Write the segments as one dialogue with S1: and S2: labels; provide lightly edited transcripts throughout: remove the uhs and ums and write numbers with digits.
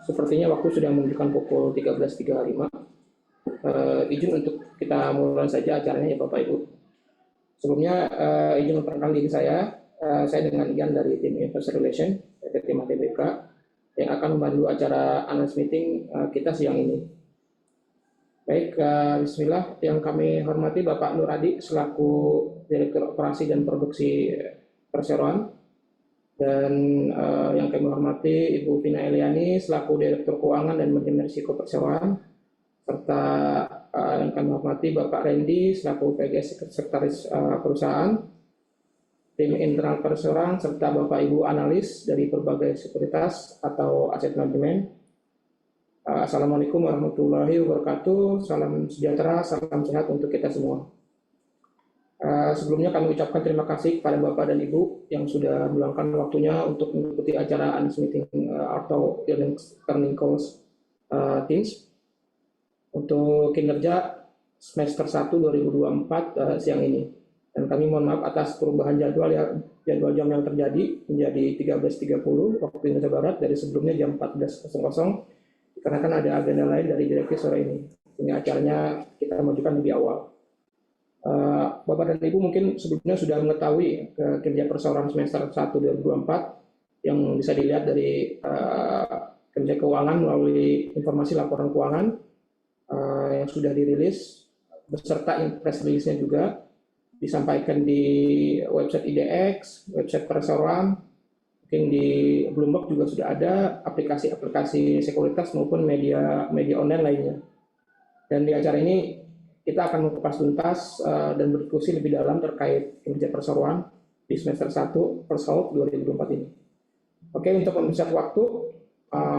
S1: Sepertinya waktu sudah menunjukkan pukul 13.35. Izin untuk kita mulai saja acaranya ya Bapak Ibu. Sebelumnya izin memperkenalkan diri saya dengan Ian dari tim Investor Relation, tim ATBK, yang akan membantu acara analyst meeting kita siang ini. Baik, bismillah. Yang kami hormati Bapak Nur Adi selaku Direktur Operasi dan Produksi Perseroan, dan yang kami hormati Ibu Vina Eliani selaku Direktur Keuangan dan Manajemen Risiko Perseroan, serta yang kami hormati Bapak Randy selaku PGS Sekretaris Perusahaan, tim internal perseroan, serta Bapak Ibu analis dari berbagai sekuritas atau aset manajemen. Assalamualaikum warahmatullahi wabarakatuh, salam sejahtera, salam sehat untuk kita semua. Sebelumnya kami ucapkan terima kasih kepada Bapak dan Ibu yang sudah meluangkan waktunya untuk mengikuti acara analyst meeting atau earnings calls Teams untuk kinerja semester 1 2024 siang ini. Dan kami mohon maaf atas perubahan jadwal jam yang terjadi menjadi 13.30 waktu Indonesia Barat dari sebelumnya jam 14.00 karena kan ada agenda lain dari direksi sore ini. Ini acaranya kita majukan lebih awal. Bapak dan Ibu mungkin sebelumnya sudah mengetahui kinerja perseroan semester 1 2024 yang bisa dilihat dari kerja keuangan melalui informasi laporan keuangan yang sudah dirilis beserta press release-nya juga disampaikan di website IDX, website perseroan, mungkin di Bloomberg juga sudah ada, aplikasi-aplikasi sekuritas maupun media online lainnya. Dan di acara ini kita akan mengupas tuntas dan berdiskusi lebih dalam terkait kinerja perseroan di semester 1 Persolve 2024 ini. Oke, untuk mempersingkat waktu,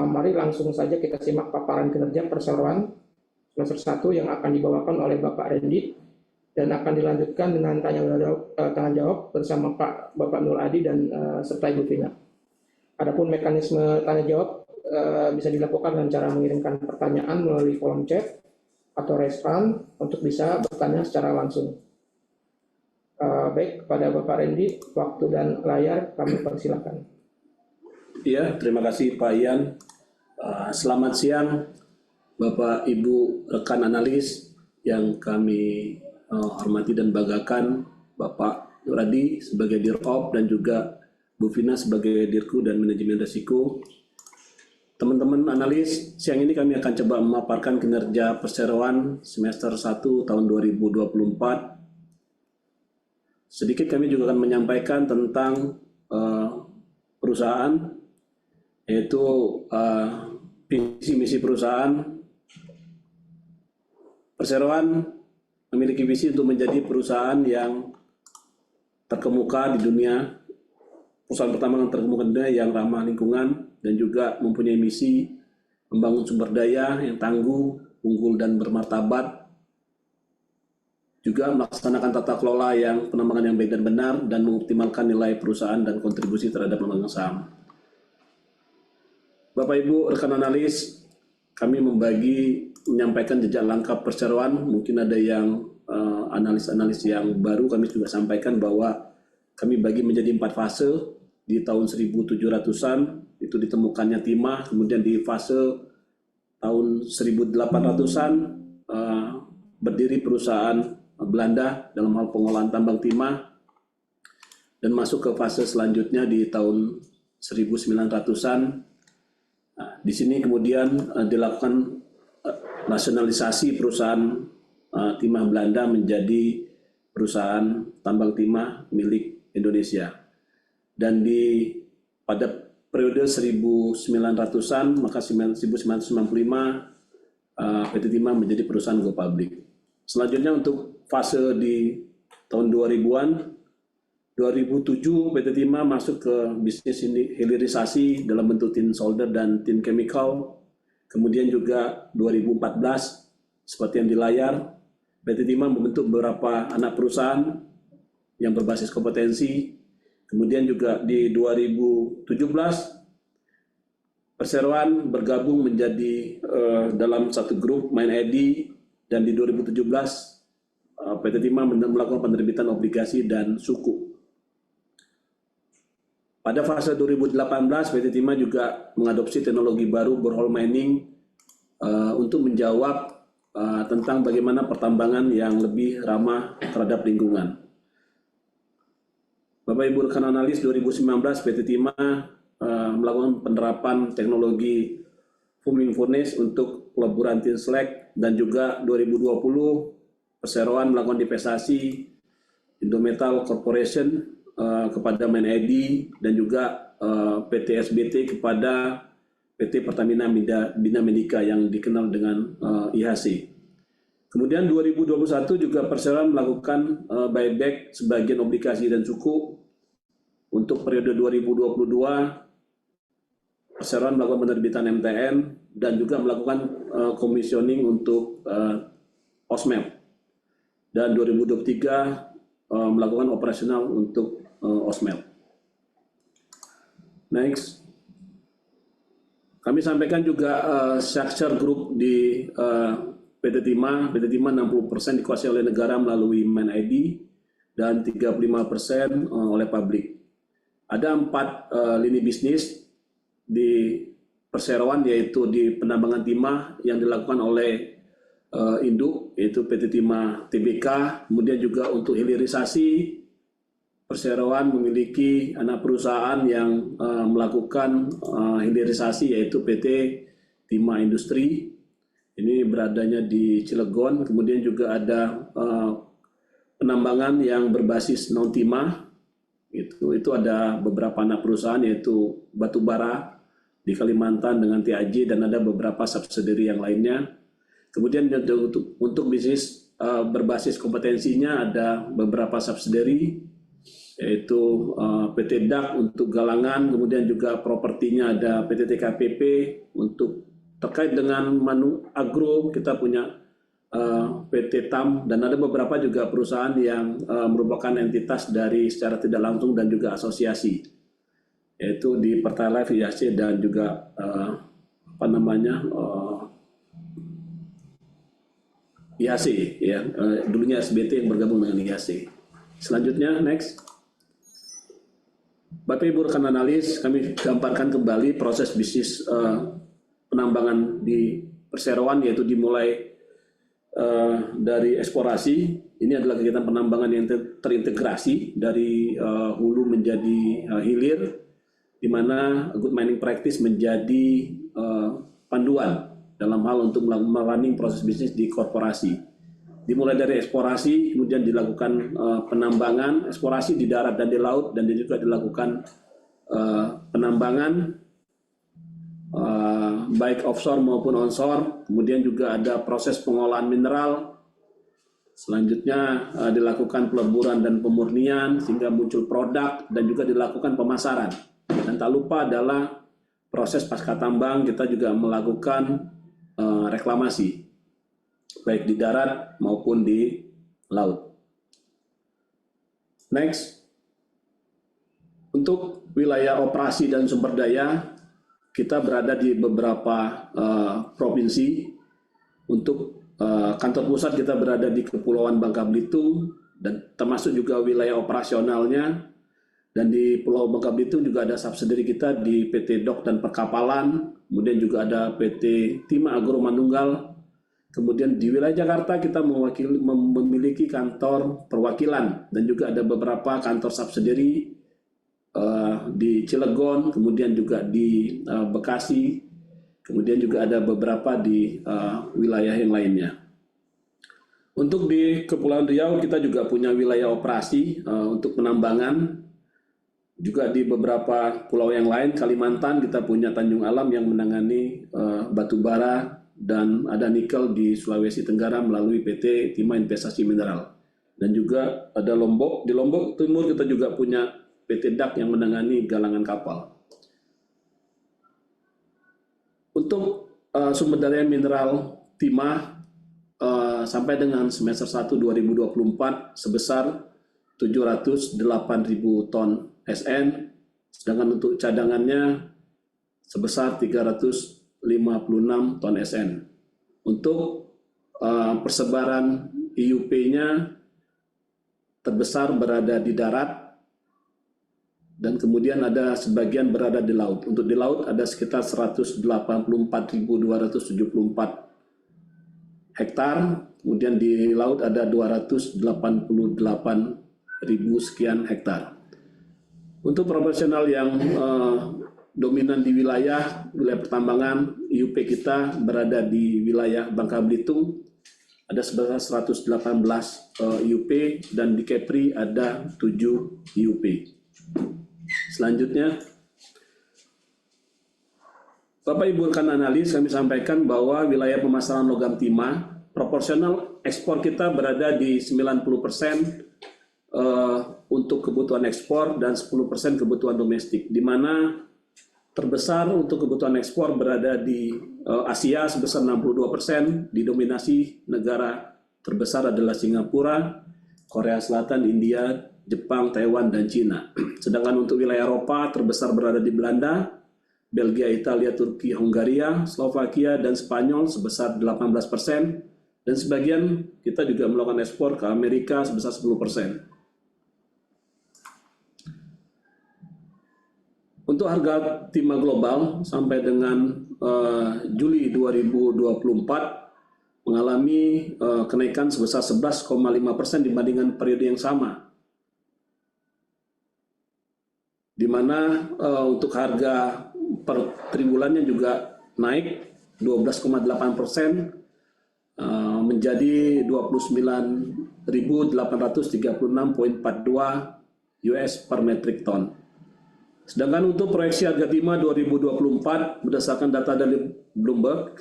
S1: mari langsung saja kita simak paparan kinerja perseroan semester 1 yang akan dibawakan oleh Bapak Randy dan akan dilanjutkan dengan tanya jawab bersama Bapak Nur Adi dan serta Ibu Vina. Adapun mekanisme tanya jawab bisa dilakukan dengan cara mengirimkan pertanyaan melalui kolom chat atau respon untuk bisa bertanya secara langsung. Baik, kepada Bapak Randy, waktu dan layar kami persilakan.
S2: Iya, terima kasih Pak Ian. Selamat siang Bapak Ibu rekan analis yang kami hormati dan banggakan, Bapak Nur Adi sebagai Dirop dan juga Bu Vina sebagai Dirku dan Manajemen Risiko. Teman-teman analis, siang ini kami akan coba memaparkan kinerja perseroan semester 1 tahun 2024. Sedikit kami juga akan menyampaikan tentang perusahaan, yaitu visi misi perusahaan. Perseroan memiliki visi untuk menjadi perusahaan yang terkemuka di dunia, perusahaan pertama yang terkemuka di dunia yang ramah lingkungan, dan juga mempunyai misi membangun sumber daya yang tangguh, unggul, dan bermartabat, juga melaksanakan tata kelola yang penambangan yang baik dan benar, dan mengoptimalkan nilai perusahaan dan kontribusi terhadap pemegang saham. Bapak Ibu rekan analis, kami menyampaikan jejak langkah perseroan. Mungkin ada yang analis-analis yang baru, kami juga sampaikan bahwa kami bagi menjadi 4 fase. Di tahun 1700-an itu ditemukannya timah, kemudian di fase tahun 1800-an berdiri perusahaan Belanda dalam hal pengolahan tambang timah, dan masuk ke fase selanjutnya di tahun 1900-an. Di sini kemudian dilakukan nasionalisasi perusahaan timah Belanda menjadi perusahaan tambang timah milik Indonesia. Dan pada periode 1900-an, maka 1995 PT Timah menjadi perusahaan go public. Selanjutnya untuk fase di tahun 2000-an, 2007 PT Timah masuk ke bisnis hilirisasi dalam bentuk tin solder dan tin chemical. Kemudian juga 2014, seperti yang di layar, PT Timah membentuk beberapa anak perusahaan yang berbasis kompetensi. Kemudian juga di 2017, perseroan bergabung menjadi dalam satu grup MindID, dan di 2017 PT Timah melakukan penerbitan obligasi dan suku. Pada fase 2018, PT Timah juga mengadopsi teknologi baru borehole mining untuk menjawab tentang bagaimana pertambangan yang lebih ramah terhadap lingkungan. Bapak Ibu rekan analis, 2019 PT Timah melakukan penerapan teknologi foaming furnace untuk peleburan tin slag, dan juga 2020 perseroan melakukan divestasi Indometal Corporation kepada MindID, dan juga PT SBT kepada PT Pertamina Bina Medica yang dikenal dengan IHC. Kemudian 2021 juga perseroan melakukan buyback sebagian obligasi dan suku. Untuk periode 2022 perseroan melakukan penerbitan MTN dan juga melakukan commissioning untuk OSMEP, dan 2023 melakukan operasional untuk OSMEP. Next, kami sampaikan juga structure group di PT Timah. PT Timah 60% dikuasai oleh negara melalui MindID dan 35% oleh publik. Ada 4 lini bisnis di perseroan, yaitu di penambangan timah yang dilakukan oleh induk, yaitu PT Timah Tbk. Kemudian juga untuk hilirisasi, perseroan memiliki anak perusahaan yang melakukan hilirisasi, yaitu PT Timah Industri. Ini beradanya di Cilegon. Kemudian juga ada penambangan yang berbasis non timah. Itu ada beberapa anak perusahaan, yaitu batubara di Kalimantan dengan TAJ, dan ada beberapa subsidiary yang lainnya. Kemudian untuk bisnis berbasis kompetensinya ada beberapa subsidiary, yaitu PT DAK untuk galangan, kemudian juga propertinya ada PT TKPP. Untuk terkait dengan agro kita punya PT TAM, dan ada beberapa juga perusahaan yang merupakan entitas dari secara tidak langsung dan juga asosiasi, yaitu di Pertalite, IHC, dan juga IHC, ya, dulunya SBT yang bergabung dengan IHC. Selanjutnya, next. Bapak Ibu rekan analis, kami gambarkan kembali proses bisnis penambangan di perseroan, yaitu dimulai dari eksplorasi. Ini adalah kegiatan penambangan yang terintegrasi dari hulu menjadi hilir, di mana good mining practice menjadi panduan dalam hal untuk running proses bisnis di korporasi. Dimulai dari eksplorasi, kemudian dilakukan penambangan, eksplorasi di darat dan di laut, dan juga dilakukan penambangan baik offshore maupun onshore. Kemudian juga ada proses pengolahan mineral. Selanjutnya dilakukan peleburan dan pemurnian sehingga muncul produk, dan juga dilakukan pemasaran. Dan tak lupa adalah proses pasca tambang, kita juga melakukan reklamasi baik di darat maupun di laut. Next, untuk wilayah operasi dan sumber daya, kita berada di beberapa provinsi. Untuk kantor pusat kita berada di Kepulauan Bangka Belitung, dan termasuk juga wilayah operasionalnya. Dan di Pulau Bangka Belitung juga ada subsidiary kita di PT Dok dan Perkapalan, kemudian juga ada PT Timah Agro Manunggal. Kemudian di wilayah Jakarta kita memiliki kantor perwakilan, dan juga ada beberapa kantor subsidiary di Cilegon, kemudian juga di Bekasi, kemudian juga ada beberapa di wilayah yang lainnya. Untuk di Kepulauan Riau kita juga punya wilayah operasi untuk penambangan. Juga di beberapa pulau yang lain, Kalimantan kita punya Tanjung Alam yang menangani batu bara, dan ada nikel di Sulawesi Tenggara melalui PT Timah Investasi Mineral. Dan juga ada Lombok, di Lombok Timur kita juga punya PT DAK yang menangani galangan kapal. Untuk sumber daya mineral timah sampai dengan semester 1 2024 sebesar 708.000 ton SN, sedangkan untuk cadangannya sebesar 356 ton SN. Untuk persebaran IUP-nya terbesar berada di darat, dan kemudian ada sebagian berada di laut. Untuk di laut ada sekitar 184.274 hektar, kemudian di laut ada 288.000 sekian hektar. Untuk profesional yang dominan di wilayah pertambangan, IUP kita berada di wilayah Bangka Belitung, ada sebanyak 118 IUP, dan di Kepri ada 7 IUP. Selanjutnya, Bapak Ibu rekan analis, kami sampaikan bahwa wilayah pemasaran logam timah, proporsional ekspor kita berada di 90% untuk kebutuhan ekspor dan 10% kebutuhan domestik, di mana terbesar untuk kebutuhan ekspor berada di Asia sebesar 62%, didominasi negara terbesar adalah Singapura, Korea Selatan, India, Jepang, Taiwan, dan Cina. Sedangkan untuk wilayah Eropa terbesar berada di Belanda, Belgia, Italia, Turki, Hungaria, Slovakia, dan Spanyol sebesar 18%, dan sebagian kita juga melakukan ekspor ke Amerika sebesar 10%. Untuk harga timah global sampai dengan Juli 2024 mengalami kenaikan sebesar 11,5% dibandingkan periode yang sama, di mana untuk harga per triwulannya juga naik 12,8% menjadi 29.836,42 US per metric ton. Sedangkan untuk proyeksi harga timah 2024 berdasarkan data dari Bloomberg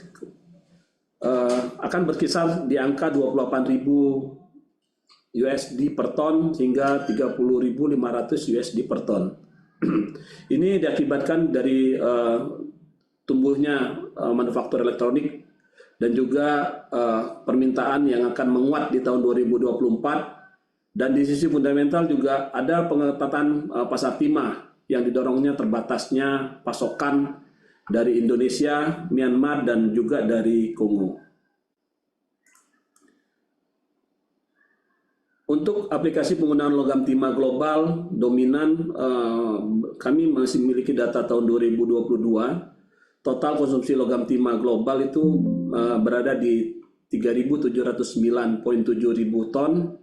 S2: akan berkisar di angka 28.000 USD per ton hingga 30.500 USD per ton. Ini diakibatkan dari tumbuhnya manufaktur elektronik dan juga permintaan yang akan menguat di tahun 2024, dan di sisi fundamental juga ada pengetatan pasar timah yang didorongnya terbatasnya pasokan dari Indonesia, Myanmar, dan juga dari Kongo. Untuk aplikasi penggunaan logam timah global dominan, kami masih memiliki data tahun 2022. Total konsumsi logam timah global itu berada di 3.709,7 ribu ton.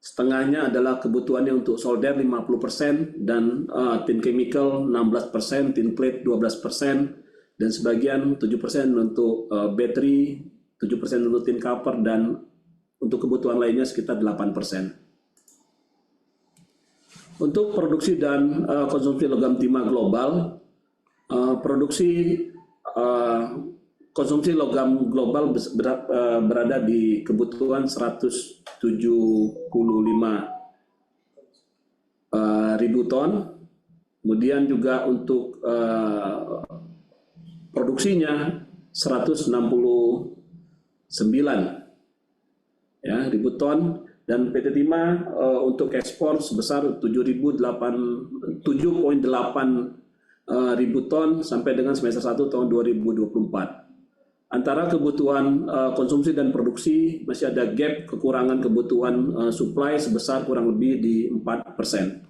S2: Setengahnya adalah kebutuhannya untuk solder 50% dan tin chemical 16%, tin plate 12%, dan sebagian 7% untuk battery, 7% untuk tin copper, dan untuk kebutuhan lainnya sekitar 8%. Untuk produksi dan konsumsi logam timah global, konsumsi logam global berada di kebutuhan 175.000 ton. Kemudian juga untuk produksinya 169.000 ton, dan PT Timah untuk ekspor sebesar 7.800 ton sampai dengan semester 1 tahun 2024. Antara kebutuhan konsumsi dan produksi masih ada gap kekurangan kebutuhan supply sebesar kurang lebih di 4%.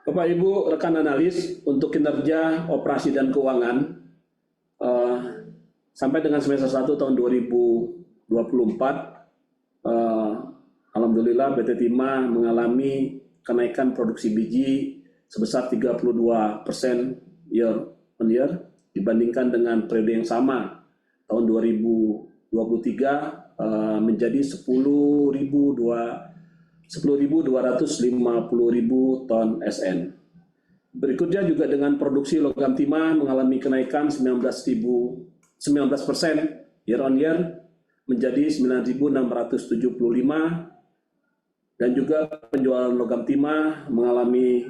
S2: Bapak Ibu rekan analis, untuk kinerja operasi dan keuangan sampai dengan semester 1 tahun 2024, alhamdulillah PT Timah mengalami kenaikan produksi biji sebesar 32% year on year dibandingkan dengan periode yang sama tahun 2023 menjadi 10.250.000 ton SN. Berikutnya juga dengan produksi logam timah mengalami kenaikan 19% year on year menjadi 9.675, dan juga penjualan logam timah mengalami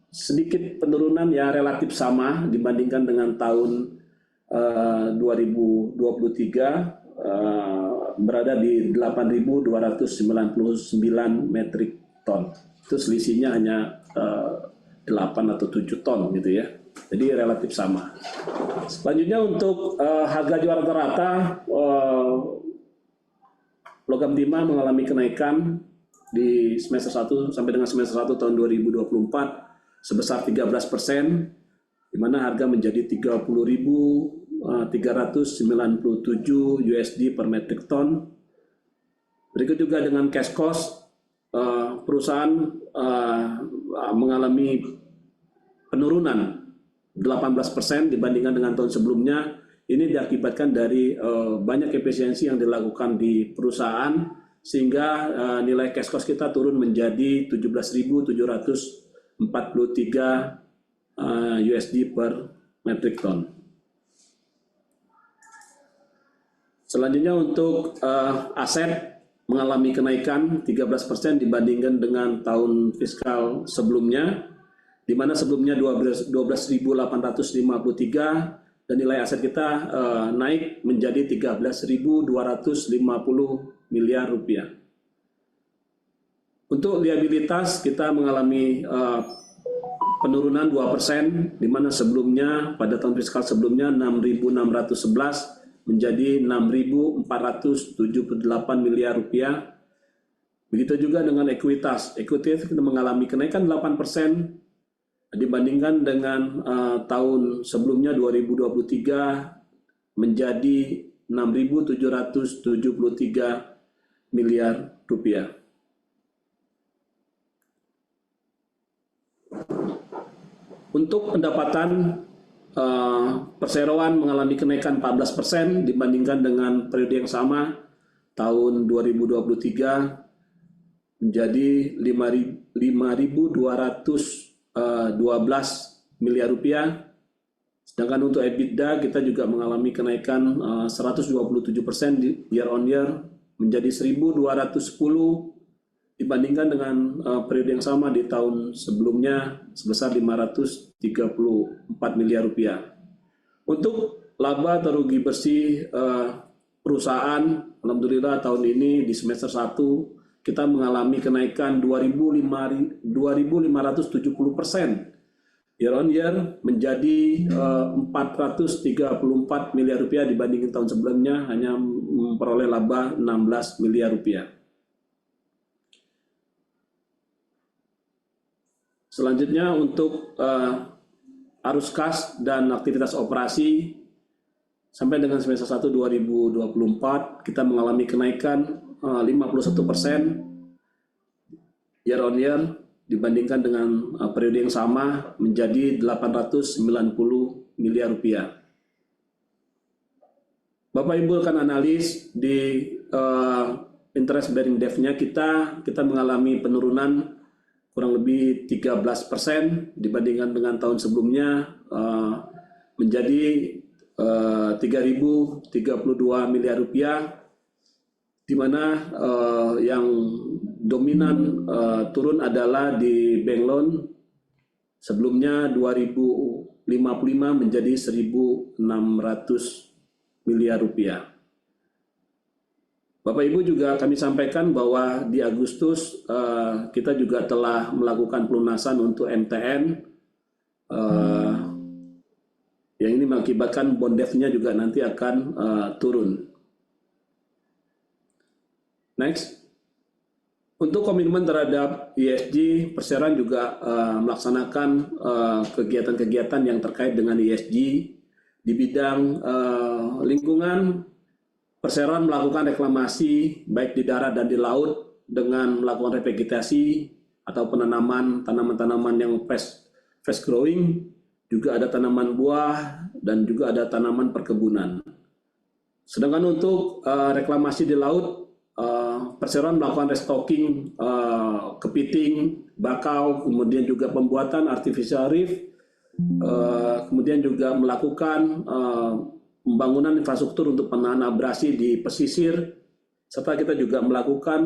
S2: sedikit penurunan yang relatif sama dibandingkan dengan tahun 2023, berada di 8.299 metrik ton. Itu selisihnya hanya 8 atau 7 ton gitu ya. Jadi relatif sama. Selanjutnya untuk harga jual rata-rata logam timah mengalami kenaikan di semester 1 sampai dengan semester 1 tahun 2024 sebesar 13%, di mana harga menjadi 30.397 USD per metric ton. Berikut juga dengan cash cost, perusahaan mengalami penurunan 18% dibandingkan dengan tahun sebelumnya. Ini diakibatkan dari banyak efisiensi yang dilakukan di perusahaan, sehingga nilai cash cost kita turun menjadi 17.743 USD per metric ton. Selanjutnya untuk aset mengalami kenaikan 13% dibandingkan dengan tahun fiskal sebelumnya, di mana sebelumnya 12.853 dan nilai aset kita naik menjadi 13.250 miliar rupiah. Untuk liabilitas kita mengalami penurunan 2%, di mana sebelumnya pada tahun fiskal sebelumnya 6.611 menjadi 6.478 miliar rupiah. Begitu juga dengan ekuitas kita mengalami kenaikan 8% dibandingkan dengan tahun sebelumnya 2023 menjadi 6.773 miliar rupiah. Untuk pendapatan, perseroan mengalami kenaikan 14% dibandingkan dengan periode yang sama tahun 2023 menjadi 5.212 miliar rupiah. Sedangkan untuk EBITDA kita juga mengalami kenaikan 127% year on year menjadi 1.210 dibandingkan dengan periode yang sama di tahun sebelumnya sebesar 534 miliar rupiah. Untuk laba atau rugi bersih perusahaan, alhamdulillah tahun ini di semester 1 kita mengalami kenaikan 2.570% year on year menjadi 434 miliar rupiah dibandingkan tahun sebelumnya hanya memperoleh laba 16 miliar rupiah. Selanjutnya untuk arus kas dan aktivitas operasi sampai dengan semester 1 2024 kita mengalami kenaikan 51% year on year dibandingkan dengan periode yang sama menjadi 890 miliar rupiah. Bapak Ibu rekan analis, di interest bearing debt-nya kita mengalami penurunan kurang lebih 13% dibandingkan dengan tahun sebelumnya menjadi 3.032 miliar rupiah, di mana yang dominan turun adalah di bank loan, sebelumnya 2.055 menjadi 1.600 miliar rupiah. Bapak Ibu juga kami sampaikan bahwa di Agustus kita juga telah melakukan pelunasan untuk MTN yang ini mengakibatkan bond debt-nya juga nanti akan turun. Next, untuk komitmen terhadap ESG, perseroan juga melaksanakan kegiatan-kegiatan yang terkait dengan ESG di bidang lingkungan. Perseroan melakukan reklamasi baik di darat dan di laut dengan melakukan revegetasi atau penanaman tanaman-tanaman yang fast growing, juga ada tanaman buah dan juga ada tanaman perkebunan. Sedangkan untuk reklamasi di laut, perseroan melakukan restocking kepiting, bakau, kemudian juga pembuatan artificial reef, kemudian juga melakukan pembangunan infrastruktur untuk penahan abrasi di pesisir, serta kita juga melakukan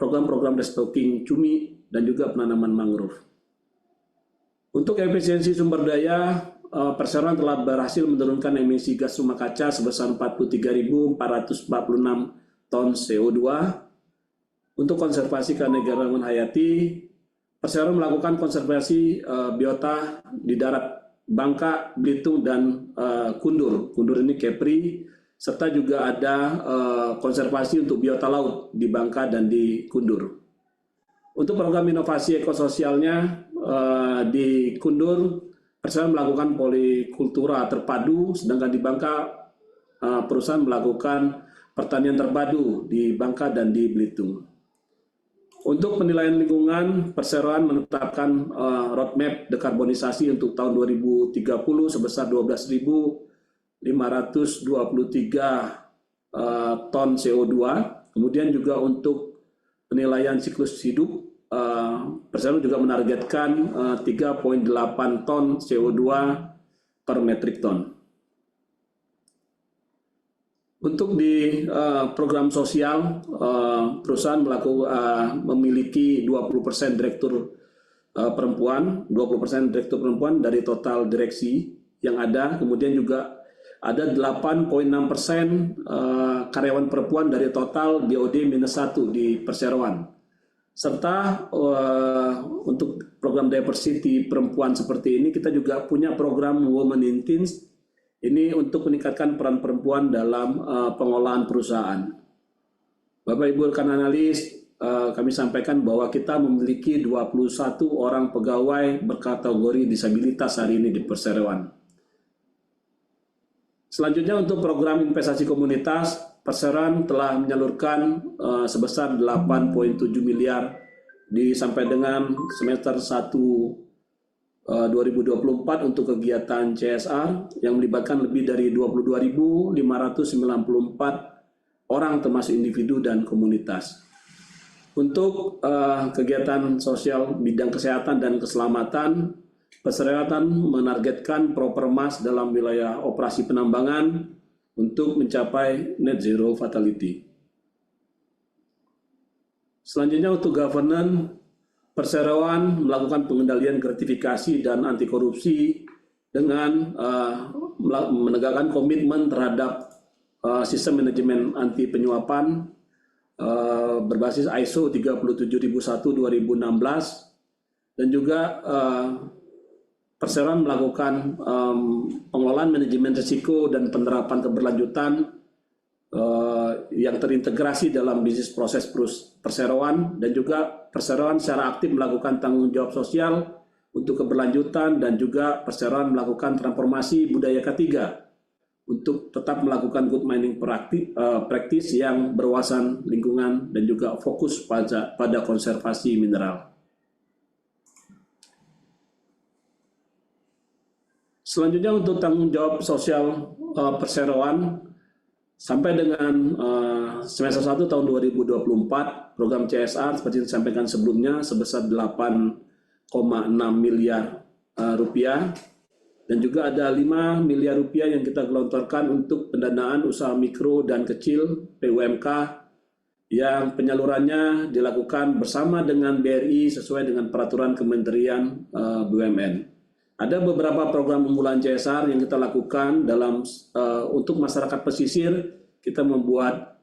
S2: program-program restocking cumi dan juga penanaman mangrove. Untuk efisiensi sumber daya, perseroan telah berhasil menurunkan emisi gas rumah kaca sebesar 43.446 ton CO2. Untuk konservasi keanekaragaman hayati, perseroan melakukan konservasi biota di darat Bangka, Belitung, dan Kundur. Kundur ini Kepri, serta juga ada konservasi untuk biota laut di Bangka dan di Kundur. Untuk program inovasi ekososialnya di Kundur, perusahaan melakukan polikultura terpadu, sedangkan di Bangka perusahaan melakukan pertanian terpadu di Bangka dan di Belitung. Untuk penilaian lingkungan, perseroan menetapkan roadmap dekarbonisasi untuk tahun 2030 sebesar 12.523 ton CO2. Kemudian juga untuk penilaian siklus hidup, perseroan juga menargetkan 3,8 ton CO2 per metrik ton. Untuk di program sosial, perusahaan memiliki 20% direktur perempuan, 20% direktur perempuan dari total direksi yang ada. Kemudian juga ada 8,6% karyawan perempuan dari total DOD-1 di perseroan. Serta untuk program diversity perempuan seperti ini, kita juga punya program Women in Teens. Ini untuk meningkatkan peran perempuan dalam pengolahan perusahaan. Bapak Ibu rekan analis, kami sampaikan bahwa kita memiliki 21 orang pegawai berkategori disabilitas hari ini di perseroan. Selanjutnya untuk program investasi komunitas, perseroan telah menyalurkan sebesar 8,7 miliar sampai dengan semester 1 2024 untuk kegiatan CSR yang melibatkan lebih dari 22.594 orang termasuk individu dan komunitas. Untuk kegiatan sosial bidang kesehatan dan keselamatan, perseroan menargetkan Propermas dalam wilayah operasi penambangan untuk mencapai net zero fatality. Selanjutnya untuk governance, perseroan melakukan pengendalian gratifikasi dan anti korupsi dengan menegakkan komitmen terhadap sistem manajemen anti penyuapan berbasis ISO 37001/2016 dan juga perseroan melakukan pengelolaan manajemen risiko dan penerapan keberlanjutan yang terintegrasi dalam bisnis proses perseroan, dan juga perseroan secara aktif melakukan tanggung jawab sosial untuk keberlanjutan, dan juga perseroan melakukan transformasi budaya ketiga untuk tetap melakukan good mining practice yang berwawasan lingkungan dan juga fokus pada konservasi mineral. Selanjutnya untuk tanggung jawab sosial perseroan, sampai dengan semester 1 tahun 2024, program CSR seperti yang disampaikan sebelumnya sebesar 8,6 miliar rupiah, dan juga ada 5 miliar rupiah yang kita gelontorkan untuk pendanaan usaha mikro dan kecil PUMK yang penyalurannya dilakukan bersama dengan BRI sesuai dengan peraturan Kementerian BUMN. Ada beberapa program unggulan CSR yang kita lakukan untuk masyarakat pesisir. Kita membuat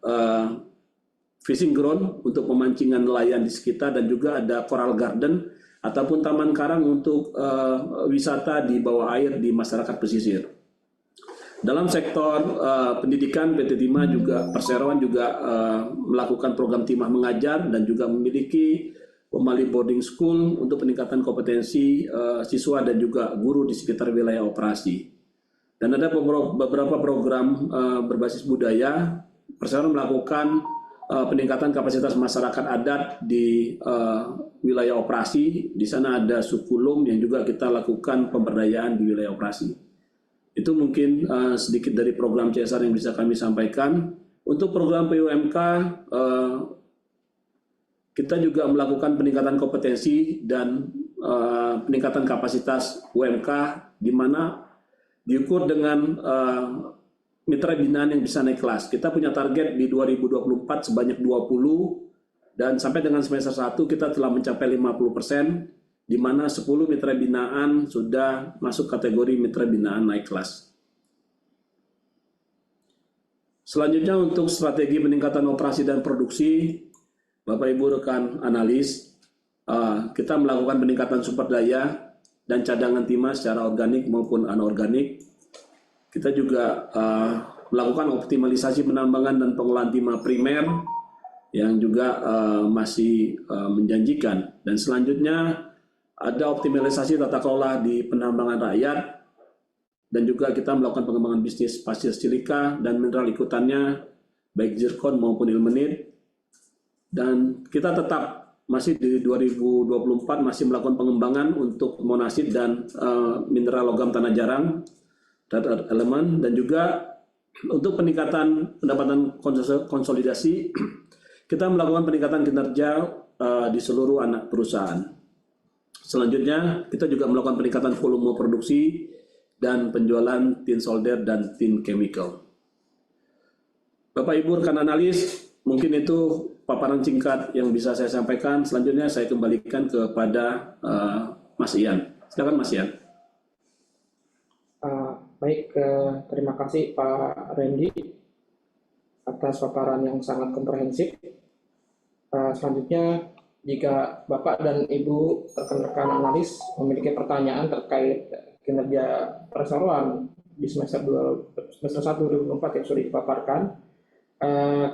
S2: fishing ground untuk pemancingan nelayan di sekitar, dan juga ada coral garden ataupun taman karang untuk wisata di bawah air di masyarakat pesisir. Dalam sektor pendidikan, PT Timah juga, perseroan juga melakukan program Timah Mengajar dan juga memiliki Pemali Boarding School untuk peningkatan kompetensi siswa dan juga guru di sekitar wilayah operasi. Dan ada beberapa program berbasis budaya. Perseroan melakukan peningkatan kapasitas masyarakat adat di wilayah operasi. Di sana ada suku Lum yang juga kita lakukan pemberdayaan di wilayah operasi. Itu mungkin sedikit dari program CSR yang bisa kami sampaikan. Untuk program PUMK, kita juga melakukan peningkatan kompetensi dan peningkatan kapasitas UMK, di mana diukur dengan mitra binaan yang bisa naik kelas. Kita punya target di 2024 sebanyak 20, dan sampai dengan semester 1 kita telah mencapai 50%, di mana 10 mitra binaan sudah masuk kategori mitra binaan naik kelas. Selanjutnya untuk strategi peningkatan operasi dan produksi, Bapak Ibu rekan analis, kita melakukan peningkatan sumber daya dan cadangan timah secara organik maupun anorganik. Kita juga melakukan optimalisasi penambangan dan pengolahan timah primer yang juga masih menjanjikan. Dan selanjutnya ada optimalisasi tata kelola di penambangan rakyat, dan juga kita melakukan pengembangan bisnis pasir silika dan mineral ikutannya, baik zirkon maupun ilmenit. Dan kita tetap masih di 2024 masih melakukan pengembangan untuk monasit dan mineral logam tanah jarang, rare earth element, dan juga untuk peningkatan pendapatan konsolidasi, kita melakukan peningkatan kinerja di seluruh anak perusahaan. Selanjutnya, kita juga melakukan peningkatan volume produksi dan penjualan tin solder dan tin chemical. Bapak Ibu rekan analis, mungkin itu paparan singkat yang bisa saya sampaikan. Selanjutnya saya kembalikan kepada Mas Ian. Silakan Mas Ian.
S1: Baik, terima kasih Pak Randy atas paparan yang sangat komprehensif. Selanjutnya, jika Bapak dan Ibu rekan-rekan analis memiliki pertanyaan terkait kinerja perseroan di semester 1 2024 yang sudah dipaparkan,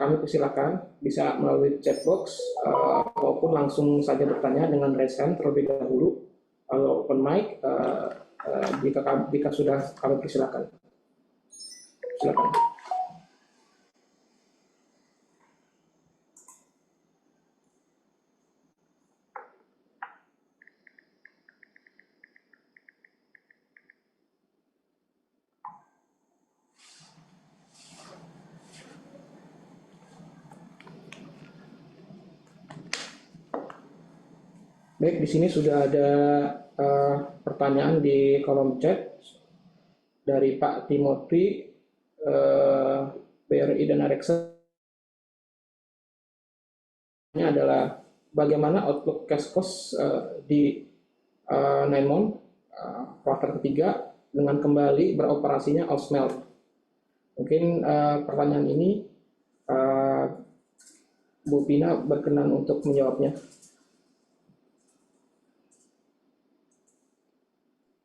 S1: kami persilakan bisa melalui chat box maupun langsung saja bertanya dengan raise hand terlebih dahulu. Kalau open mic, jika sudah, kami persilakan. Silakan. Baik, di sini sudah ada pertanyaan di kolom chat dari Pak Timothy, BRI dan Areksa. Ini adalah bagaimana outlook cash cost di 9 month kuartal ketiga dengan kembali beroperasinya Ausmelt. Mungkin pertanyaan ini Bu Pina berkenan untuk menjawabnya.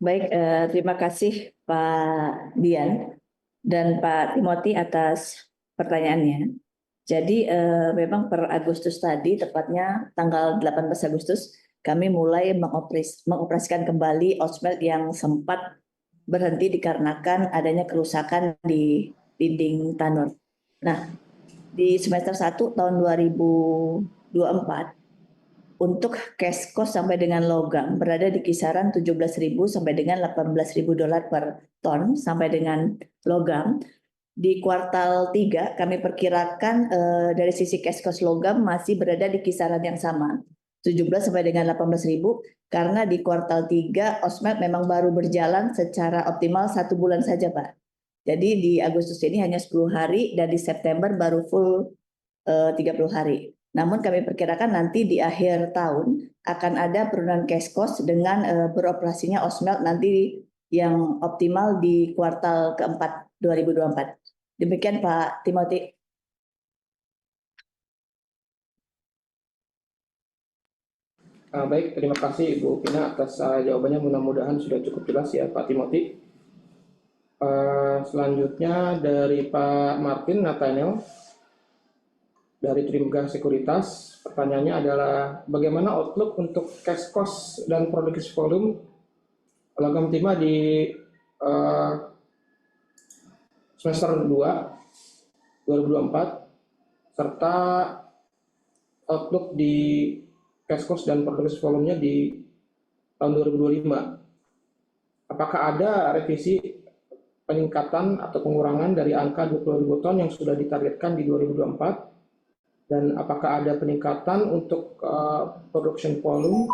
S3: Baik, terima kasih Pak Dian dan Pak Timothy atas pertanyaannya. Jadi memang per Agustus tadi, tepatnya tanggal 18 Agustus, kami mulai mengoperasikan kembali Ausmelt yang sempat berhenti dikarenakan adanya kerusakan di dinding tanur. Nah, di semester 1 tahun 2024, untuk cash cost sampai dengan logam berada di kisaran 17.000 sampai dengan 18.000 dolar per ton sampai dengan logam. Di kuartal 3 kami perkirakan dari sisi cash cost logam masih berada di kisaran yang sama, 17 sampai dengan 18.000, karena di kuartal 3 Ausmelt memang baru berjalan secara optimal 1 bulan saja, Pak. Jadi di Agustus ini hanya 10 hari dan di September baru full 30 hari. Namun kami perkirakan nanti di akhir tahun akan ada penurunan cash cost dengan beroperasinya Ausmelt nanti yang optimal di kuartal keempat 2024. Demikian Pak Timothy.
S1: Baik, terima kasih Ibu Pina atas jawabannya. Mudah-mudahan sudah cukup jelas ya Pak Timothy. Selanjutnya dari Pak Martin Nathaniel dari Trimegah Sekuritas. Pertanyaannya adalah bagaimana outlook untuk cash cost dan produksi volume logam timah di semester 2 2024 serta outlook di cash cost dan produksi volumenya di tahun 2025. Apakah ada revisi peningkatan atau pengurangan dari angka 20.000 ton yang sudah ditargetkan di 2024? Dan apakah ada peningkatan untuk production volume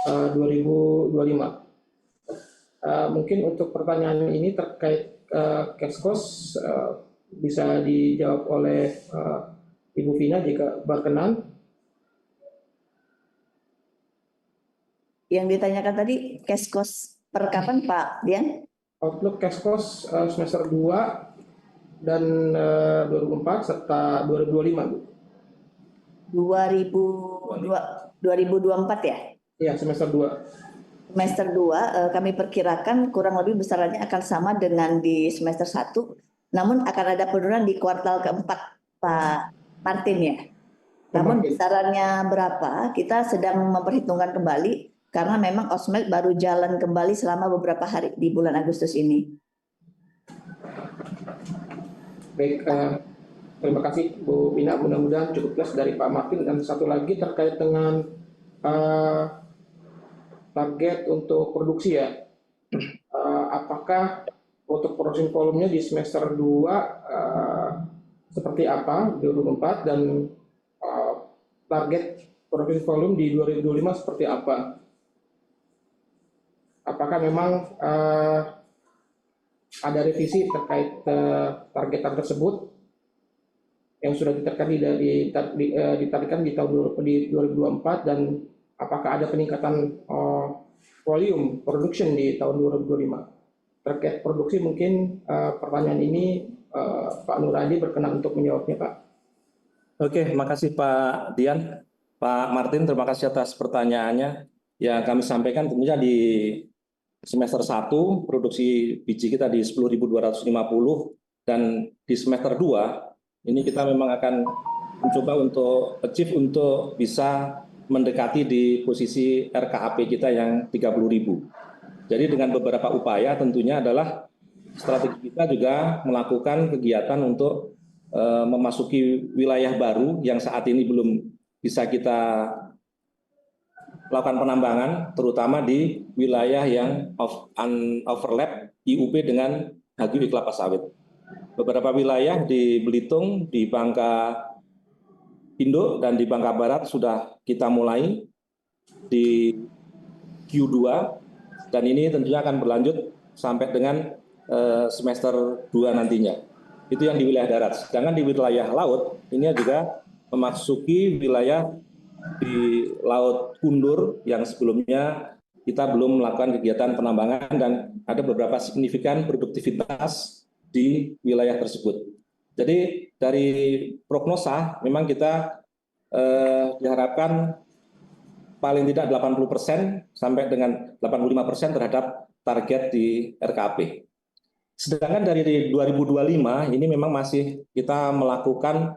S1: 2025? Mungkin untuk pertanyaan ini terkait cash cost bisa dijawab oleh Ibu Vina jika berkenan.
S3: Yang ditanyakan tadi cash cost per kapan Pak Dian?
S1: Outlook cash cost semester 2 dan 2024 serta 2025.
S3: 2024 ya?
S1: Iya, semester 2.
S3: Semester 2 kami perkirakan kurang lebih besarannya akan sama dengan di semester 1, namun akan ada penurunan di kuartal keempat Pak Martin ya. Namun
S1: Pembangkit.
S3: besarannya berapa, kita sedang memperhitungkan kembali karena memang Osmelt baru jalan kembali selama beberapa hari di bulan Agustus ini.
S1: Baik, terima kasih Bu Pina, mudah-mudahan cukup jelas dari Pak Martin. Dan satu lagi terkait dengan eh, target untuk produksi ya. Apakah untuk produksi volumenya di semester 2 seperti apa 2024 dan target produksi volume di 2025 seperti apa? Apakah memang ada revisi terkait target tersebut yang sudah ditargetkan di tahun 2024, dan apakah ada peningkatan volume production di tahun 2025? Terkait produksi mungkin pertanyaan ini Pak Nuradi berkenan untuk menjawabnya, Pak.
S4: Oke, terima kasih Pak Dian. Pak Martin, terima kasih atas pertanyaannya. Yang kami sampaikan tentunya di semester 1 produksi biji kita di 10.250, dan di semester 2 ini kita memang akan mencoba untuk achieve untuk bisa mendekati di posisi RKAP kita yang 30.000. Jadi dengan beberapa upaya tentunya adalah strategi kita juga melakukan kegiatan untuk memasuki wilayah baru yang saat ini belum bisa kita lakukan penambangan, terutama di wilayah yang overlap IUP dengan Hgu kelapa sawit. Beberapa wilayah di Belitung, di Bangka Induk, dan di Bangka Barat sudah kita mulai di Q2, dan ini tentunya akan berlanjut sampai dengan semester 2 nantinya. Itu yang di wilayah darat. Sedangkan di wilayah laut, ini juga memasuki wilayah di Laut Kundur yang sebelumnya kita belum melakukan kegiatan penambangan, dan ada beberapa signifikan produktivitas di wilayah tersebut. Jadi dari prognosa memang kita diharapkan paling tidak 80% sampai dengan 85% terhadap target di RKP. Sedangkan dari 2025 ini memang masih kita melakukan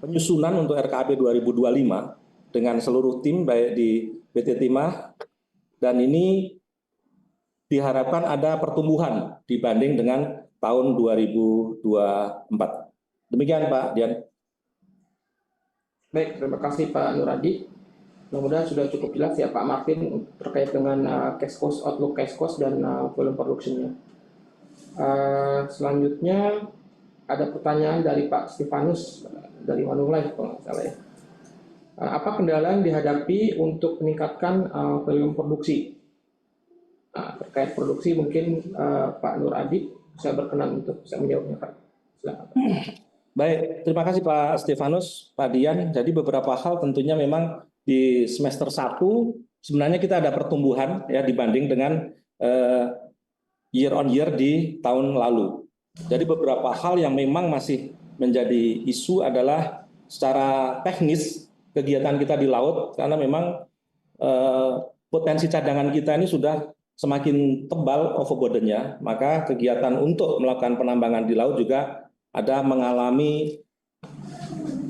S4: penyusunan untuk RKAP 2025 dengan seluruh tim baik di PT Timah, dan ini diharapkan ada pertumbuhan dibanding dengan tahun 2024. Demikian Pak Dian.
S1: Baik, terima kasih Pak Nuradi. Mudah-mudahan sudah cukup jelas ya Pak Martin terkait dengan cash cost, outlook cash cost, dan volume produksinya. Selanjutnya ada pertanyaan dari Pak Stefanus dari Manulife kalau nggak salah ya. Apa kendala yang dihadapi untuk meningkatkan volume produksi? Terkait produksi mungkin Pak Nuradi saya berkenan untuk bisa menjawabnya, Pak. Silakan.
S4: Baik, terima kasih Pak Stefanus, Pak Dian. Jadi beberapa hal tentunya memang di semester 1 sebenarnya kita ada pertumbuhan ya dibanding dengan year on year di tahun lalu. Jadi beberapa hal yang memang masih menjadi isu adalah secara teknis kegiatan kita di laut, karena memang potensi cadangan kita ini sudah semakin tebal overburden-nya, maka kegiatan untuk melakukan penambangan di laut juga ada mengalami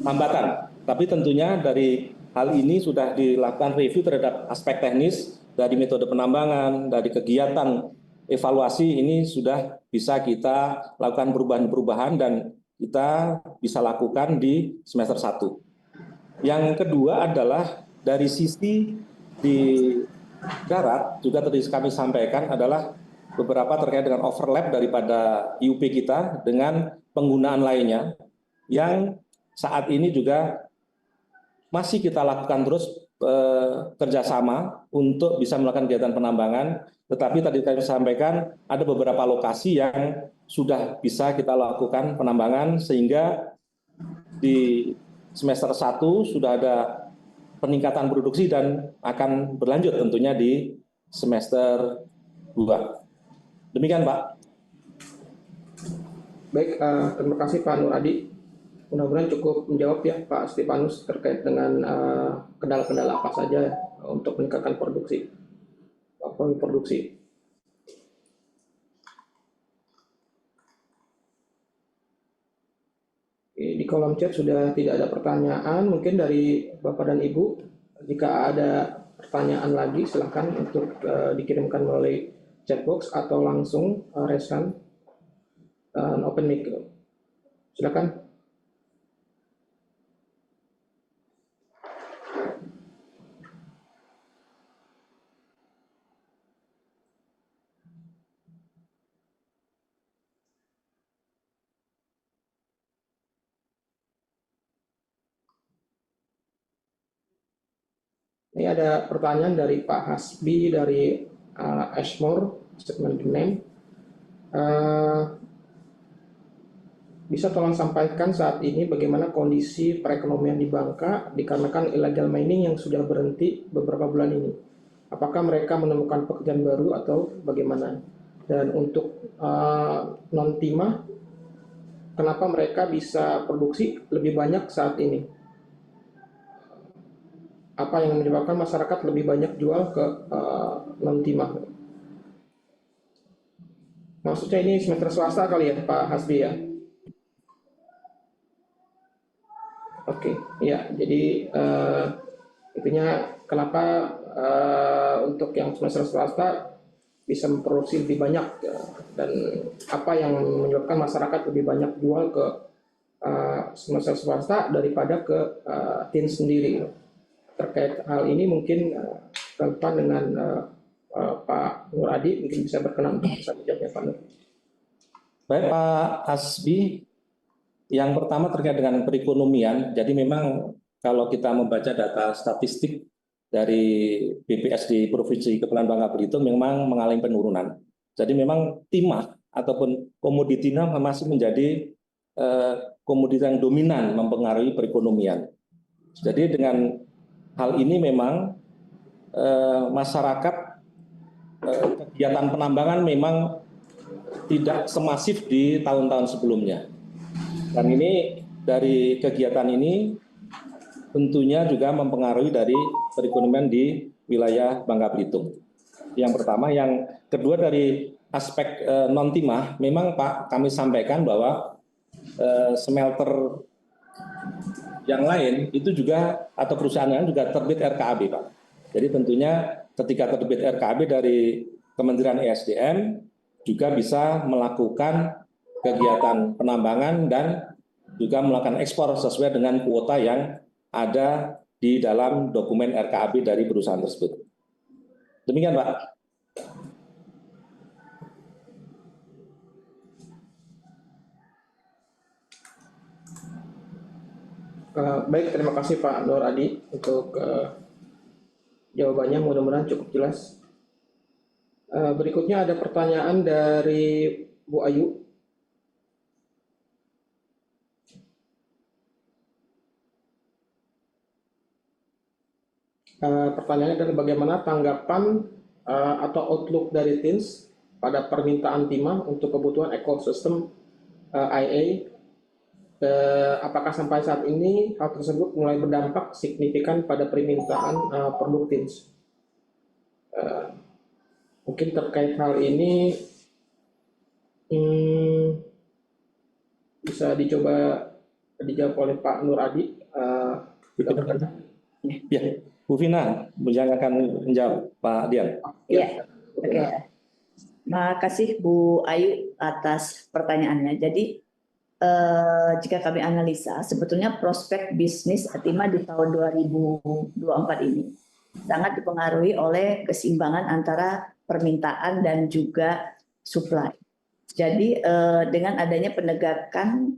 S4: hambatan. Tapi tentunya dari hal ini sudah dilakukan review terhadap aspek teknis dari metode penambangan, dari kegiatan evaluasi, ini sudah bisa kita lakukan perubahan-perubahan dan kita bisa lakukan di semester 1. Yang kedua adalah dari sisi di darat juga tadi kami sampaikan adalah beberapa terkait dengan overlap daripada IUP kita dengan penggunaan lainnya yang saat ini juga masih kita lakukan terus kerjasama untuk bisa melakukan kegiatan penambangan. Tetapi tadi kami sampaikan ada beberapa lokasi yang sudah bisa kita lakukan penambangan, sehingga di semester 1 sudah ada peningkatan produksi dan akan berlanjut tentunya di semester 2. Demikian Pak.
S1: Baik, terima kasih Pak Nuradi. Mudah-mudahan cukup menjawab ya Pak Stefanus terkait dengan kendala-kendala apa saja untuk meningkatkan produksi. Oke. di kolom chat sudah tidak ada pertanyaan. Mungkin dari Bapak dan Ibu, jika ada pertanyaan lagi silakan untuk dikirimkan melalui chat box atau langsung raise hand dan open mic. Silakan. Ini ada pertanyaan dari Pak Hasbi dari Ashmore Statement Name. Bisa tolong sampaikan saat ini bagaimana kondisi perekonomian di Bangka dikarenakan illegal mining yang sudah berhenti beberapa bulan ini. Apakah mereka menemukan pekerjaan baru atau bagaimana? Dan untuk non-timah, kenapa mereka bisa produksi lebih banyak saat ini? Apa yang menyebabkan masyarakat lebih banyak jual ke non-timah? Maksudnya ini semester swasta kali ya Pak Hasbi ya? Oke, ya jadi intinya kenapa untuk yang semester swasta bisa memproduksi lebih banyak dan apa yang menyebabkan masyarakat lebih banyak jual ke semester swasta daripada ke tin sendiri. Terkait hal ini mungkin relevan dengan Pak Nur Adi, mungkin bisa berkenan untuk bisa menjawabnya Pak Nur.
S4: Baik Pak Hasbi, yang pertama terkait dengan perekonomian. Jadi memang kalau kita membaca data statistik dari BPS di Provinsi Kepulauan Bangka Belitung memang mengalami penurunan. Jadi memang timah ataupun komoditi masih menjadi komoditi yang dominan mempengaruhi perekonomian. Jadi dengan hal ini memang masyarakat kegiatan penambangan memang tidak semasif di tahun-tahun sebelumnya. Dan ini dari kegiatan ini tentunya juga mempengaruhi dari perekonomian di wilayah Bangka Belitung. Yang pertama, yang kedua dari aspek non-timah, memang Pak kami sampaikan bahwa smelter yang lain itu juga atau perusahaan yang juga terbit RKAB Pak. Jadi tentunya ketika terbit RKAB dari Kementerian ESDM juga bisa melakukan kegiatan penambangan dan juga melakukan ekspor sesuai dengan kuota yang ada di dalam dokumen RKAB dari perusahaan tersebut. Demikian Pak.
S1: Baik, terima kasih Pak Nur Adi untuk jawabannya, mudah-mudahan cukup jelas. Berikutnya ada pertanyaan dari Bu Ayu. Pertanyaannya adalah bagaimana tanggapan atau outlook dari TINS pada permintaan timah untuk kebutuhan ekosistem IA. Apakah sampai saat ini hal tersebut mulai berdampak signifikan pada permintaan produk TINS? Mungkin terkait hal ini bisa dicoba dijawab oleh Pak Nur Adi.
S4: Ya, Bu Vina, yang akan menjawab Pak Dian.
S3: Iya, oke. Terima kasih Bu Ayu atas pertanyaannya. Jadi jika kami analisa, sebetulnya prospek bisnis timah di tahun 2024 ini sangat dipengaruhi oleh keseimbangan antara permintaan dan juga supply. Jadi dengan adanya penegakan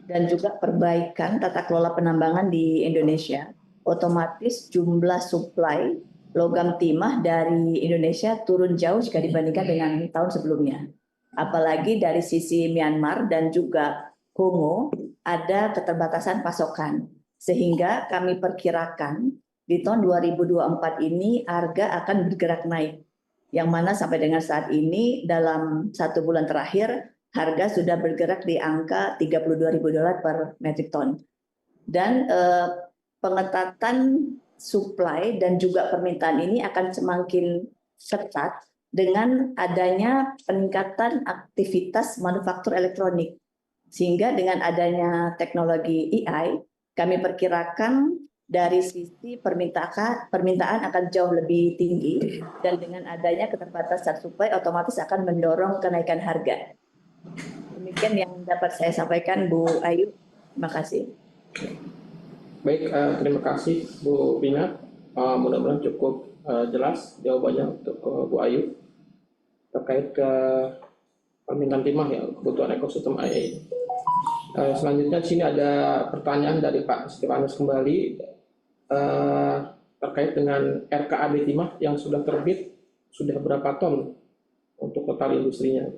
S3: dan juga perbaikan tata kelola penambangan di Indonesia, otomatis jumlah supply logam timah dari Indonesia turun jauh jika dibandingkan dengan tahun sebelumnya. Apalagi dari sisi Myanmar dan juga Kongo ada keterbatasan pasokan. Sehingga kami perkirakan di tahun 2024 ini harga akan bergerak naik. Yang mana sampai dengan saat ini dalam 1 bulan terakhir harga sudah bergerak di angka $32.000 per metric ton. Dan pengetatan supply dan juga permintaan ini akan semakin ketat dengan adanya peningkatan aktivitas manufaktur elektronik. Sehingga dengan adanya teknologi AI, kami perkirakan dari sisi permintaan akan jauh lebih tinggi, dan dengan adanya keterbatasan supply otomatis akan mendorong kenaikan harga. Demikian yang dapat saya sampaikan, Bu Ayu. Terima kasih.
S1: Baik, terima kasih Bu Pina. Mudah-mudahan cukup jelas jawabannya untuk Bu Ayu terkait ke permintaan timah ya, kebutuhan ekosistem AI. Selanjutnya di sini ada pertanyaan dari Pak Stefanus kembali terkait dengan RKAB timah yang sudah terbit, sudah berapa ton untuk total industrinya.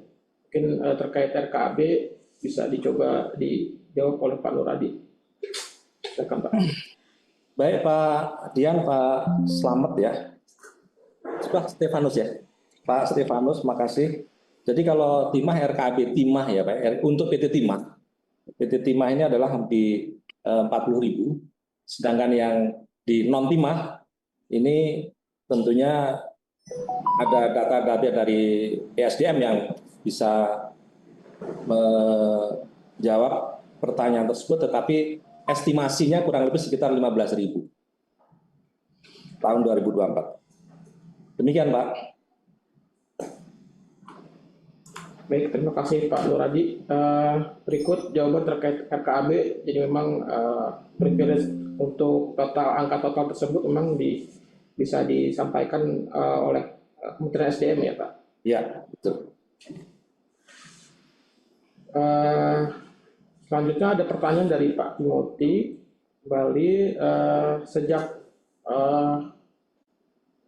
S1: Mungkin terkait RKAB bisa dicoba dijawab oleh Pak Nuradi. Silakan Pak.
S4: Baik Pak Dian, Pak Slamet ya. Pak Stefanus ya. Pak Stefanus, makasih. Jadi kalau timah RKAB timah ya Pak, untuk PT Timah. PT Timah ini adalah di 40.000, sedangkan yang di non timah ini tentunya ada data-data dari ESDM yang bisa menjawab pertanyaan tersebut, tetapi estimasinya kurang lebih sekitar 15.000 tahun 2024. Demikian Pak.
S1: Baik, terima kasih Pak Nuradi. Berikut jawaban terkait RKAB. Jadi memang privilege untuk angka total tersebut memang bisa disampaikan oleh Kementerian SDM ya Pak.
S4: Ya, betul.
S1: Selanjutnya ada pertanyaan dari Pak Timothy Bali. Sejak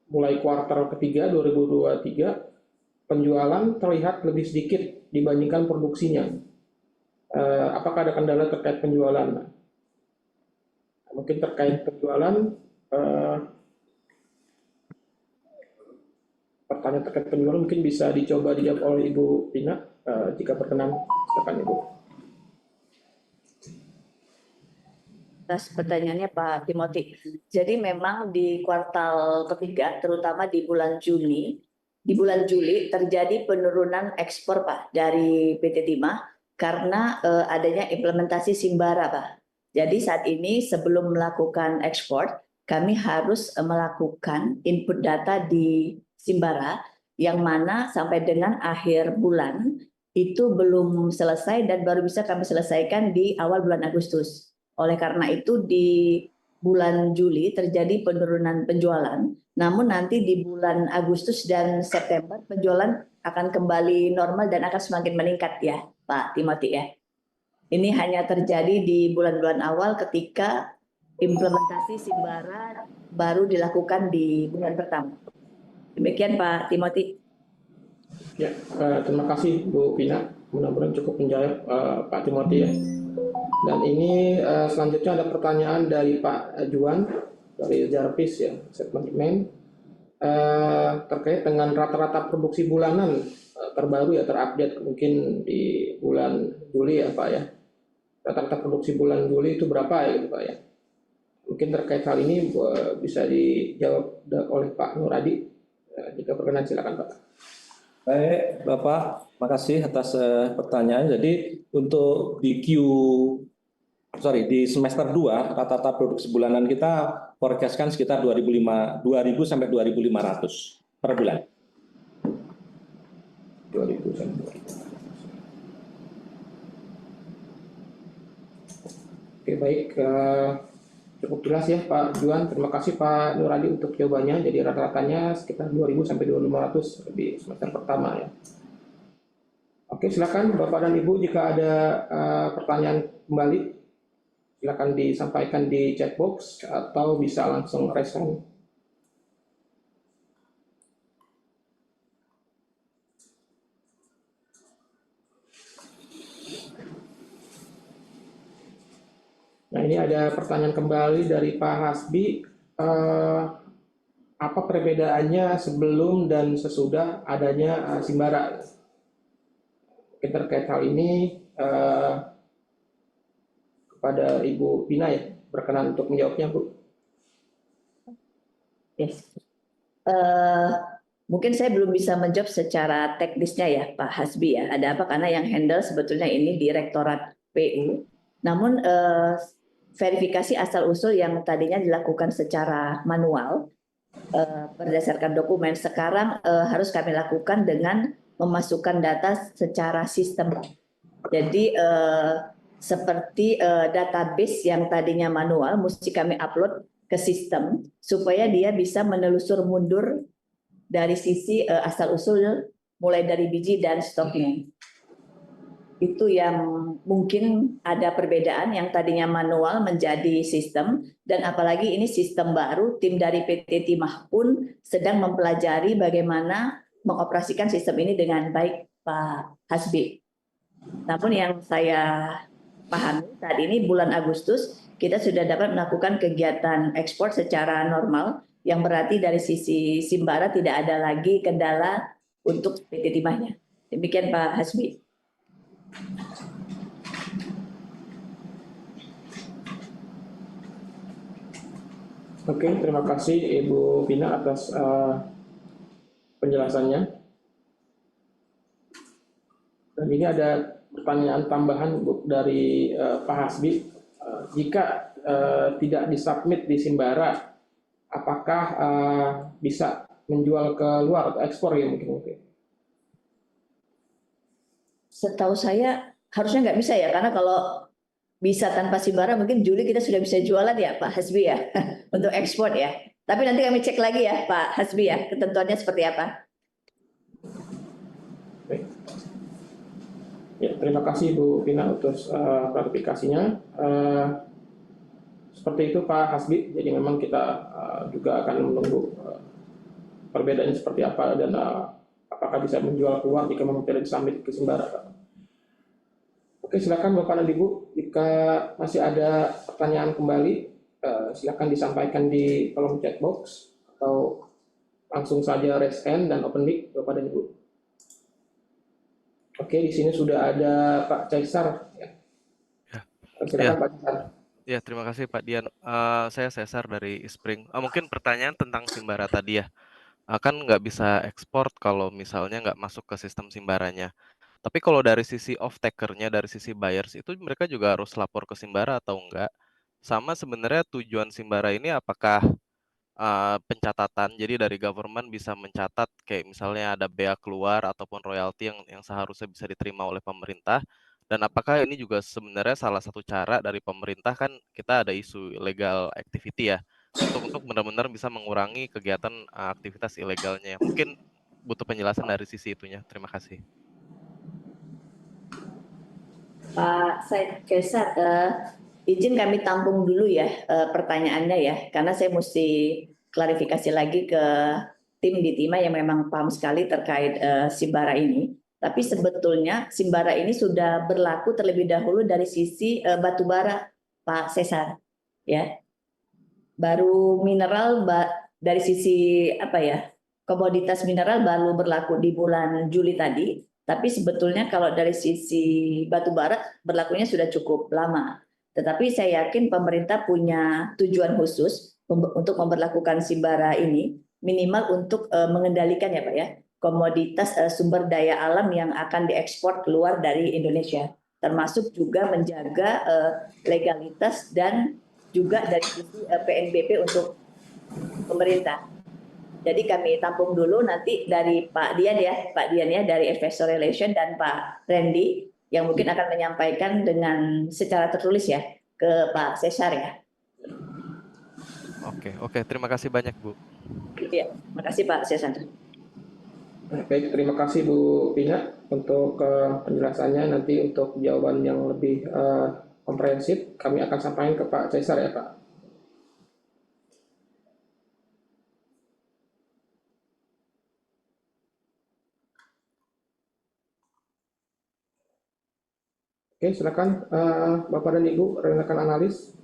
S1: mulai kuartal ketiga 2023 penjualan terlihat lebih sedikit dibandingkan produksinya. Apakah ada kendala terkait penjualan? Mungkin terkait penjualan, pertanyaan terkait penjualan mungkin bisa dicoba dijawab oleh Ibu Pina, jika berkenan. Silakan Ibu.
S3: Atas pertanyaannya Pak Timothy. Jadi memang di kuartal ketiga, terutama di bulan Juli terjadi penurunan ekspor Pak dari PT Timah karena adanya implementasi Simbara Pak. Jadi saat ini sebelum melakukan ekspor, kami harus melakukan input data di Simbara yang mana sampai dengan akhir bulan itu belum selesai dan baru bisa kami selesaikan di awal bulan Agustus. Oleh karena itu di bulan Juli terjadi penurunan penjualan, namun nanti di bulan Agustus dan September penjualan akan kembali normal dan akan semakin meningkat ya Pak Timothy ya. Ini hanya terjadi di bulan-bulan awal ketika implementasi Simbara baru dilakukan di bulan pertama. Demikian Pak Timothy.
S1: Ya, terima kasih Bu Pina. Mudah-mudahan cukup menjawab Pak Timothy ya. Dan ini selanjutnya ada pertanyaan dari Pak Juan dari Jarvis ya, segmen terkait dengan rata-rata produksi bulanan terbaru ya, terupdate mungkin di bulan Juli ya Pak ya. Rata-rata produksi bulan Juli itu berapa ya gitu Pak ya. Mungkin terkait hal ini bisa dijawab oleh Pak Nuradi. Jika berkenan silakan Pak.
S4: Baik, Bapak, makasih atas pertanyaan. Jadi untuk di semester 2 rata-rata produksi bulanan kita forecastkan sekitar 2.000 sampai 2.500 per bulan.
S1: 2000 sampai 2000. Oke, baik. Cukup jelas ya Pak Juan. Terima kasih Pak Nuradi untuk jawabannya. Jadi rata-ratanya sekitar 2.000 sampai 2.500 di semester pertama ya. Oke, silakan Bapak dan Ibu jika ada pertanyaan kembali, silakan disampaikan di chat box atau bisa langsung raise hand. Nah, ini ada pertanyaan kembali dari Pak Hasbi. Apa perbedaannya sebelum dan sesudah adanya Simbara? Terkait hal ini kepada Ibu Pina ya, berkenan untuk menjawabnya Bu.
S3: Yes. Mungkin saya belum bisa menjawab secara teknisnya ya Pak Hasbi ya. Ada apa? Karena yang handle sebetulnya ini Direktorat PU. Namun verifikasi asal-usul yang tadinya dilakukan secara manual berdasarkan dokumen, sekarang harus kami lakukan dengan memasukkan data secara sistem. Jadi seperti database yang tadinya manual mesti kami upload ke sistem supaya dia bisa menelusur mundur dari sisi asal-usul mulai dari biji dan stoknya. Itu yang mungkin ada perbedaan, yang tadinya manual menjadi sistem, dan apalagi ini sistem baru, tim dari PT Timah pun sedang mempelajari bagaimana mengoperasikan sistem ini dengan baik, Pak Hasbi. Namun yang saya pahami saat ini bulan Agustus kita sudah dapat melakukan kegiatan ekspor secara normal, yang berarti dari sisi Simbara tidak ada lagi kendala untuk PT Timahnya. Demikian Pak Hasbi.
S1: Oke, terima kasih Ibu Vina atas penjelasannya. Dan ini ada pertanyaan tambahan Bu, dari Pak Hasbi. Jika tidak disubmit di Simbara, apakah bisa menjual ke luar atau ekspor ya mungkin?
S3: Setahu saya harusnya nggak bisa ya, karena kalau bisa tanpa Simbara mungkin Juli kita sudah bisa jualan ya Pak Hasbi ya, untuk ekspor ya. Tapi nanti kami cek lagi ya Pak Hasbi ya, ketentuannya seperti apa.
S1: Baik. Ya, terima kasih Bu Vina untuk klarifikasinya. Seperti itu Pak Hasbi, jadi memang kita juga akan menunggu perbedaannya seperti apa dan apakah bisa menjual keluar jika memang tidak disubmit ke Simbara. Oke, silakan Bapak dan Ibu, jika masih ada pertanyaan kembali, silakan disampaikan di kolom chat box atau langsung saja raise hand dan open mic Bapak dan Ibu. Oke, di sini sudah ada Pak Caesar. Ya. Silakan Pak Caesar.
S5: Ya, terima kasih Pak Dian. Saya Cesar dari Ispring. Mungkin pertanyaan tentang Simbara tadi ya. Kan nggak bisa ekspor kalau misalnya nggak masuk ke sistem Simbaranya. Tapi kalau dari sisi off-taker-nya, dari sisi buyers, itu mereka juga harus lapor ke Simbara atau enggak? Sama sebenarnya tujuan Simbara ini apakah pencatatan, jadi dari government bisa mencatat kayak misalnya ada bea keluar ataupun royalti yang seharusnya bisa diterima oleh pemerintah, dan apakah ini juga sebenarnya salah satu cara dari pemerintah, kan kita ada isu illegal activity ya, untuk benar-benar bisa mengurangi kegiatan aktivitas ilegalnya. Mungkin butuh penjelasan dari sisi itunya. Terima kasih.
S3: Pak Caesar, izin kami tampung dulu ya pertanyaannya ya, karena saya mesti klarifikasi lagi ke tim di Timah yang memang paham sekali terkait Simbara ini. Tapi sebetulnya Simbara ini sudah berlaku terlebih dahulu dari sisi batubara, Pak Caesar, ya. Baru mineral dari sisi apa ya, komoditas mineral baru berlaku di bulan Juli tadi. Tapi sebetulnya kalau dari sisi batu bara berlakunya sudah cukup lama. Tetapi saya yakin pemerintah punya tujuan khusus untuk memberlakukan Simbara ini, minimal untuk mengendalikan ya Pak ya, komoditas sumber daya alam yang akan diekspor keluar dari Indonesia. Termasuk juga menjaga legalitas dan juga dari sisi PNBP untuk pemerintah. Jadi kami tampung dulu nanti dari Pak Dian ya dari Investor Relation, dan Pak Randy yang mungkin akan menyampaikan dengan secara tertulis ya ke Pak Cesar ya.
S5: Oke, terima kasih banyak Bu.
S3: Iya, makasih Pak Cesar.
S1: Baik, terima kasih Bu Vina untuk penjelasannya. Nanti untuk jawaban yang lebih komprehensif kami akan sampaikan ke Pak Caesar ya Pak. Oke, silakan Bapak dan Ibu rekan analis.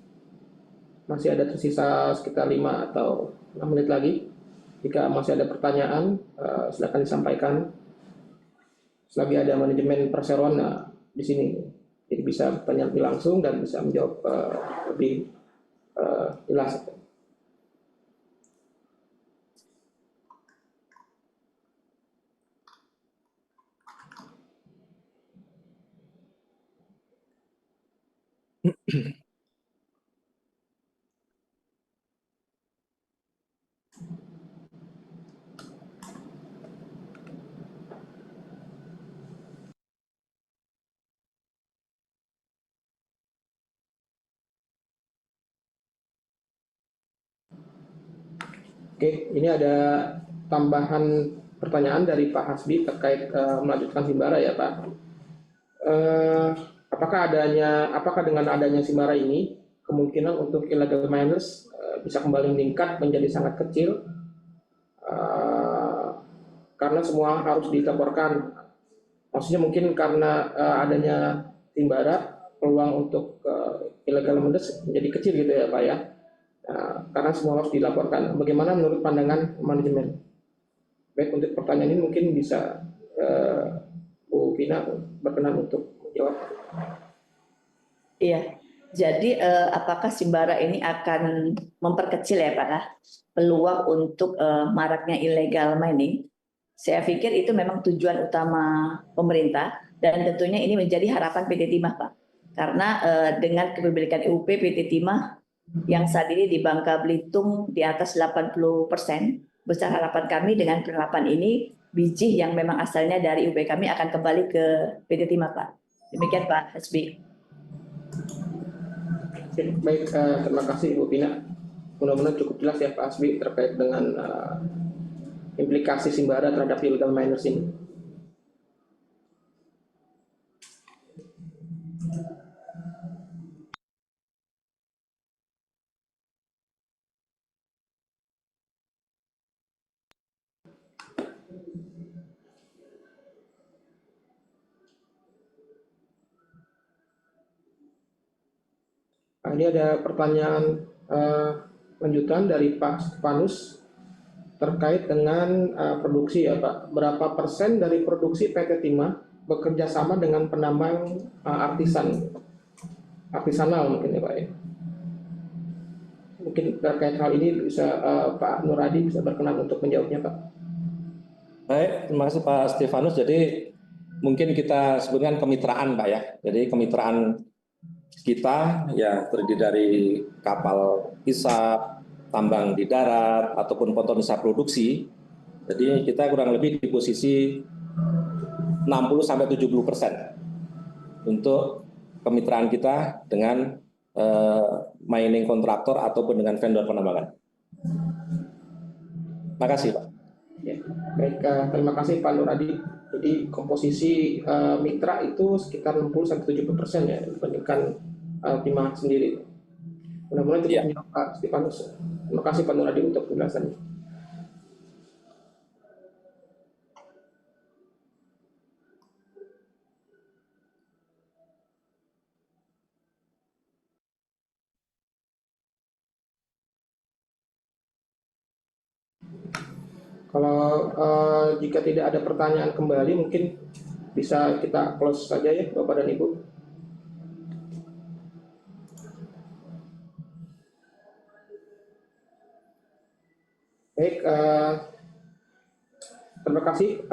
S1: Masih ada tersisa sekitar 5 atau 6 menit lagi. Jika masih ada pertanyaan, silakan disampaikan. Selagi ada manajemen perseroan di sini, jadi bisa bertanya lebih langsung dan bisa menjawab lebih jelas. Oke, ini ada tambahan pertanyaan dari Pak Hasbi terkait melanjutkan Simbara ya Pak. Eh, apakah dengan adanya Simbara ini kemungkinan untuk illegal miners bisa kembali meningkat menjadi sangat kecil karena semua harus dilaporkan. Maksudnya mungkin karena adanya Simbara peluang untuk illegal miners menjadi kecil gitu ya Pak ya. Karena semua harus dilaporkan. Bagaimana menurut pandangan manajemen? Baik, untuk pertanyaan ini mungkin bisa Bu Vina berkenan untuk menjawab.
S3: Iya, jadi apakah Simbara ini akan memperkecil ya Pak peluang untuk maraknya illegal mining? Saya pikir itu memang tujuan utama pemerintah dan tentunya ini menjadi harapan PT Timah Pak. Karena dengan kepemilikan IUP PT Timah yang saat ini di Bangka Belitung di atas 80%, besar harapan kami dengan penerapan ini biji yang memang asalnya dari IUP kami akan kembali ke PT Timah Pak. Demikian Pak Hasbi.
S1: Baik, terima kasih Ibu Vina. Mudah-mudahan cukup jelas ya Pak Hasbi terkait dengan implikasi Simbara terhadap illegal miners ini. Nah, ini ada pertanyaan lanjutan dari Pak Stefanus terkait dengan produksi ya Pak. Berapa persen dari produksi PT Timah bekerja sama dengan penambang artisanal mungkin ya Pak ya. Mungkin terkait hal ini bisa Pak Nuradi bisa berkenan untuk menjawabnya Pak.
S4: Baik, terima kasih Pak Stefanus. Jadi mungkin kita sebutkan kemitraan Pak ya. Jadi kemitraan kita ya terdiri dari kapal isap, tambang di darat, ataupun pontoon produksi. Jadi kita kurang lebih di posisi 60-70% untuk kemitraan kita dengan mining kontraktor ataupun dengan vendor penambangan. Terima kasih Pak.
S1: Ya, baik, terima kasih Pak Nuradi. Jadi komposisi mitra itu sekitar 60-70% ya dibandingkan Timah sendiri. Mudah-mudahan cukup menjawab Pak Stefanus. Terima kasih Pak Nuradi untuk penjelasannya. Kalau jika tidak ada pertanyaan kembali, mungkin bisa kita close saja ya Bapak dan Ibu. Baik, terima kasih